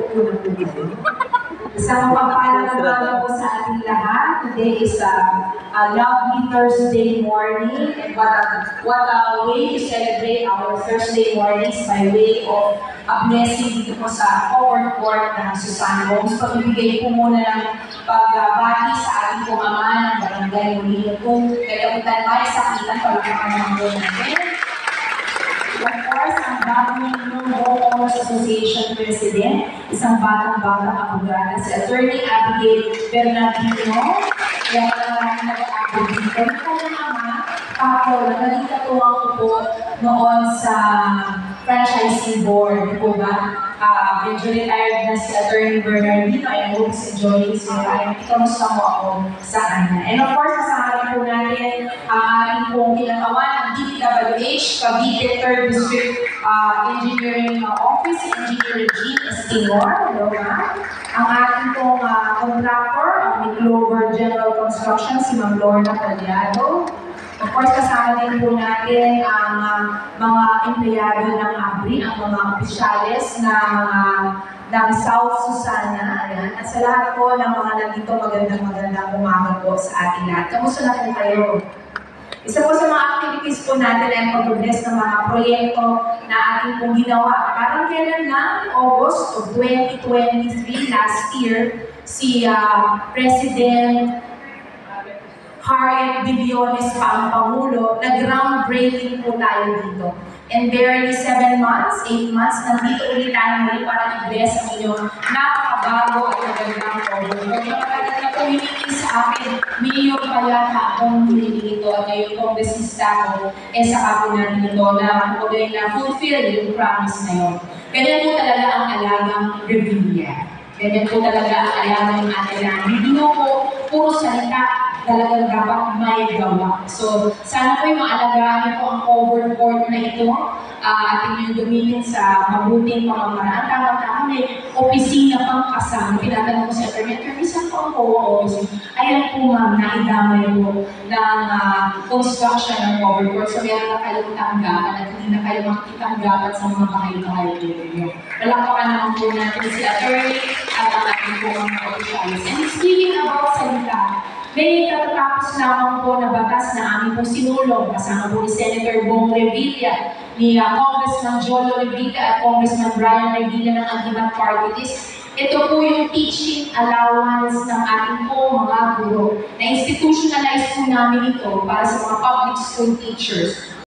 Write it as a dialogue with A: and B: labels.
A: Uupo na po kayo. Isang mapagpalang umaga po sa ating lahat. Today is a lovely Thursday morning, and what a way to celebrate our Thursday mornings by way of a blessing dito po sa Forward Court ng Susana Homes. Pagbibigay po muna ng pagbati sa ating pumama ng Barangay Molino kung kailangan tayo sa kitan palakaman ng po natin. Of course, ang bagong Homeowners Association President, isang batang-batang abogada, si Attorney Abigail Bernardino. Kaya maraming nag-aabog dito. Yung kanyang ama, Paco, naging katuwang ko po noon sa franchising board, po ba? Medyo retired na si Attorney Bernardino. I hope he's enjoying his life. Ikamusta mo ako sa kanya. And of course, kasama po natin ang ating pong kinakawan ng DPWH, Cavite 3rd District Engineering Office, Engineer Jean Estinor. Hello, ma'am. Ang ating pong contractor, ang Glover General Construction, si Ma'am Lorna Pagliado. Of course, kasama din po natin ang mga empleyado ng ABRI, ang mga opisyales ng South Susana. Ayan. At sa lahat po ng mga nandito, magandang umaga po sa ating lahat. Kamusta na po kayo? Isa po sa mga activities po natin ay pag-progress ng mga proyekto na ating pong ginawa. Parang kailan na, August of 2023, last year, si President Harriet Billones pa ang Pangulo, nag-groundbreaking po tayo dito. And barely 7 months, 8 months, nandito ulit tayo muli para i-bless ang inyong napakabago at magandang program. Kapag na po hinihingi sa akin, million pa yata akong hinihingi ito at ngayon kongresista ko, saka po natin ito na kulay na fulfill yung promise na yun. Ganyan po talaga ang alagang Revilla. Ganyan po talaga ang alagang atin. Hindi mo po puro salita, talagang dapat may gawa. So, sana po yung maalagaan po ang covered court na ito. Ating yung gamitin sa mabuting pamamaraan. Tama-tama, may opisina pang kasama. Tinatanong ko sa attorney, saan po ang co-office? Ayan po ma'am, naidamay po ng construction ng covered court. So, meron na kayong tanggapan at hindi na kayo makikitanggapan sa mga bahay-bahay ninyo. Palakpakan naman po natin si attorney at ang ating po mga officials. And speaking about salita, may katatapos lamang po na batas na aming po sinulong kasama po ni Senator Bong Revilla, ni Congressman Jolo Revilla at Congressman Brian Revilla ng Agimat Party List. Ito po yung teaching allowance ng ating po mga guro. Na-institutionalize po namin ito para sa mga public school teachers.